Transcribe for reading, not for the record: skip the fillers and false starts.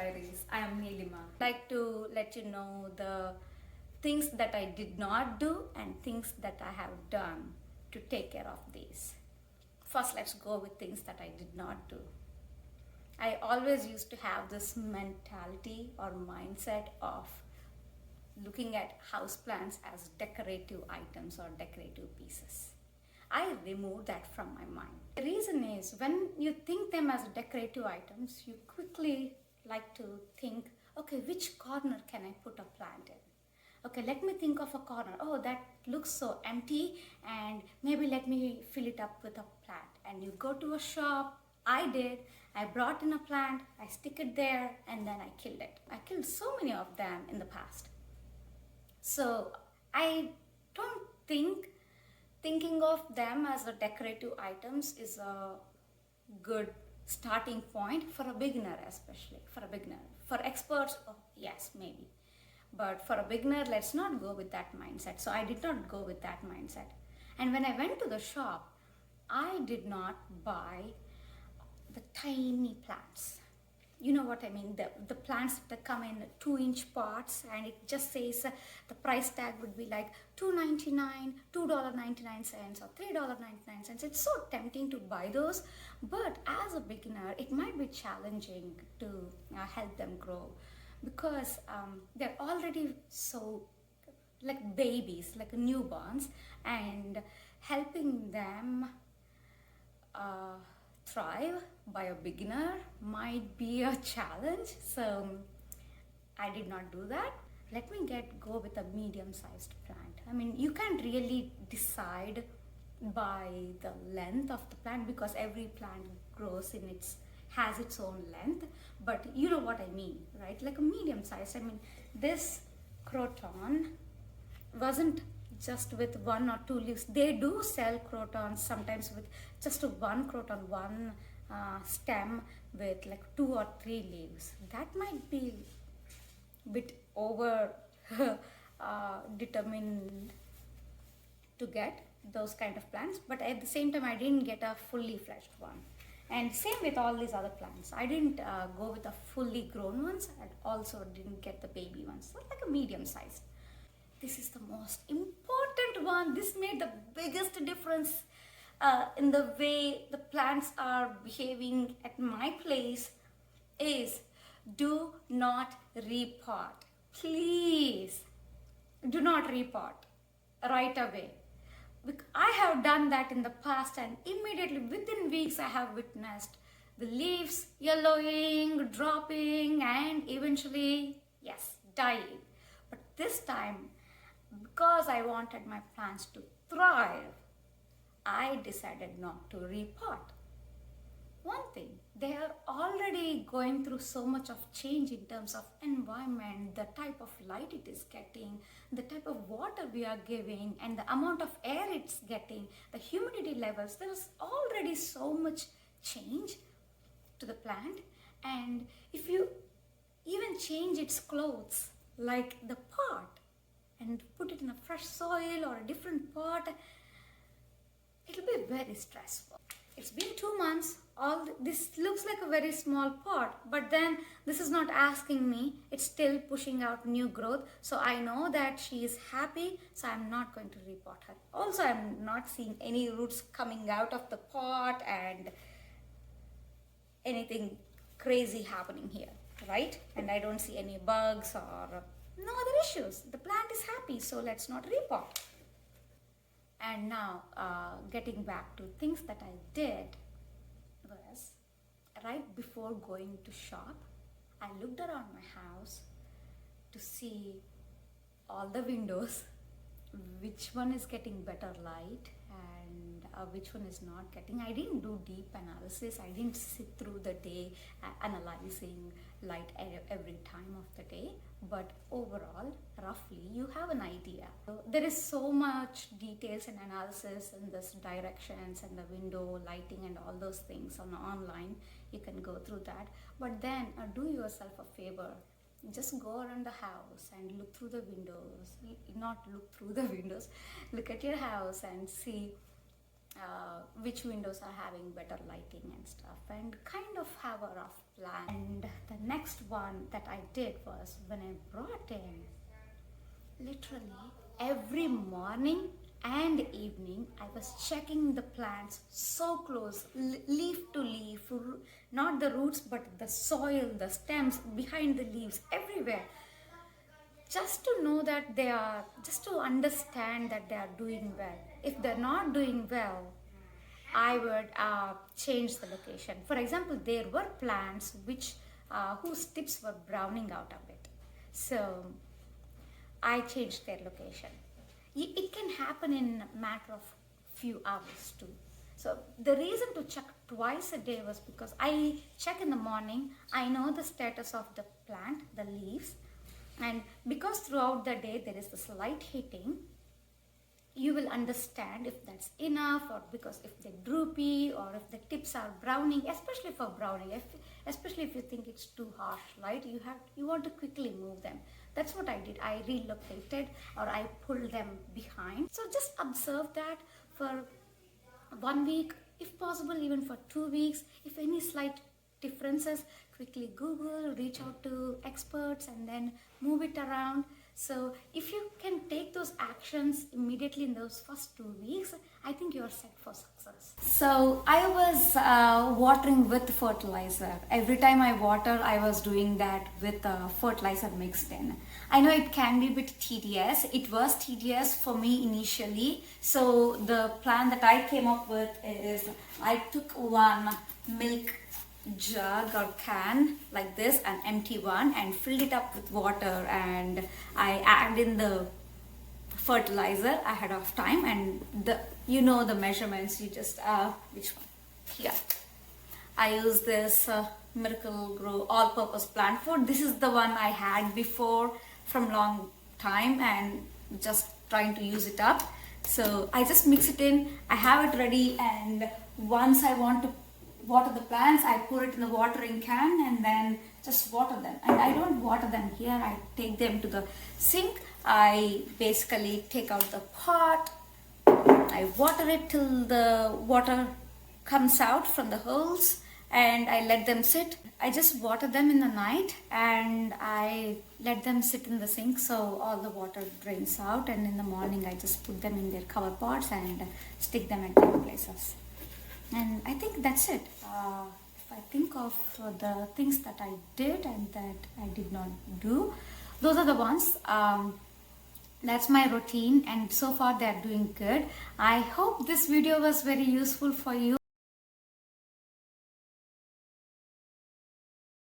Diaries. I am Neelima. I'd like to let you know the things that I did not do and things that I have done to take care of these. First, let's go with things that I did not do. I always used to have this mentality or mindset of looking at houseplants as decorative items or decorative pieces. I removed that from my mind. The reason is when you think them as decorative items, you quickly like to think, okay, which corner can I put a plant in? Okay, let me think of a corner. Oh, that looks so empty, and maybe let me fill it up with a plant. And you go to a shop. I did. I brought in a plant, I stick it there, and then I killed it. I killed so many of them in the past. So I don't think thinking of them as a decorative items is a good starting point for a beginner, especially for a beginner. For experts, oh, yes, maybe. But for a beginner, let's not go with that mindset. So I did not go with that mindset. And when I went to the shop, I did not buy the tiny plants. You know what I mean, the plants that come in 2-inch pots, and it just says the price tag would be like $2.99, $2.99 or $3.99. It's so tempting to buy those, but as a beginner it might be challenging to help them grow, because they're already so like babies, like newborns, and helping them thrive by a beginner might be a challenge. So I did not do that. Let me go with a medium-sized plant. I mean, you can't really decide by the length of the plant because every plant grows in has its own length, but you know what I mean, right? Like a medium size. I mean, this croton wasn't just with 1 or 2 leaves. They do sell crotons sometimes with just one croton, one stem with like 2 or 3 leaves. That might be a bit over determined to get those kind of plants, but at the same time I didn't get a fully fledged one. And same with all these other plants. I didn't go with the fully grown ones, and also didn't get the baby ones. So like a medium size. This is the most important one. This made the biggest difference in the way the plants are behaving at my place. Is do not repot. Please do not repot right away. I have done that in the past, and immediately within weeks I have witnessed the leaves yellowing, dropping, and eventually, yes, dying. But this time, because I wanted my plants to thrive, I decided not to repot. One thing, they are already going through so much of change in terms of environment, the type of light it is getting, the type of water we are giving, and the amount of air it's getting, the humidity levels. There is already so much change to the plant. And if you even change its clothes, like the pot, and put it in a fresh soil or a different pot, it'll be very stressful. It's been 2 months. This looks like a very small pot, but then this is not asking me. It's still pushing out new growth. So I know that she is happy, so I'm not going to repot her. Also, I'm not seeing any roots coming out of the pot and anything crazy happening here, right? And I don't see any bugs or no other issues. The plant is happy, so let's not repot. And now, getting back to things that I did was, right before going to shop, I looked around my house to see all the windows, which one is getting better light and which one is not getting. I didn't do deep analysis. I didn't sit through the day analyzing light every time of the day, but overall, roughly, you have an idea. So there is so much details and analysis in this directions and the window lighting and all those things online. You can go through that, but then do yourself a favor. Just go around the house and look through the windows. Not look through the windows. Look at your house and see which windows are having better lighting and stuff, and kind of have a rough plan. And the next one that I did was when I brought in, literally every morning and evening I was checking the plants so close, leaf to leaf, not the roots but the soil, the stems, behind the leaves, everywhere, just to know that they are, just to understand that they are doing well. If they're not doing well, I would change the location. For example, there were plants which whose tips were browning out a bit, so I changed their location. It can happen in a matter of few hours too. So the reason to check twice a day was because I check in the morning, I know the status of the plant, the leaves, and because throughout the day there is this light hitting, you will understand if that's enough, or because if they're droopy or if the tips are browning, especially for browning, especially if you think it's too harsh light, you want to quickly move them. That's what I did. I relocated or I pulled them behind. So just observe that for 1 week, if possible even for 2 weeks. If any slight differences, quickly Google, reach out to experts, and then move it around. So if you can take those actions immediately in those first 2 weeks, I think you're set for success. So I was watering with fertilizer. Every time I water, I was doing that with fertilizer mixed in. I know it can be a bit tedious. It was tedious for me initially. So the plan that I came up with is I took one milk jug or can like this, an empty one, and filled it up with water, and I added in the fertilizer ahead of time, and the measurements, you just which one here, I use this Miracle Grow all-purpose plant food. This is the one I had before from long time and just trying to use it up. So I just mix it in, I have it ready, and once I want to water the plants, I pour it in the watering can and then just water them. And I don't water them here, I take them to the sink. I basically take out the pot, I water it till the water comes out from the holes, and I let them sit. I just water them in the night and I let them sit in the sink so all the water drains out, and in the morning I just put them in their cover pots and stick them at their places. And I think that's it. If I think of the things that I did and that I did not do, those are the ones. That's my routine, and so far they're doing good. I hope this video was very useful for you.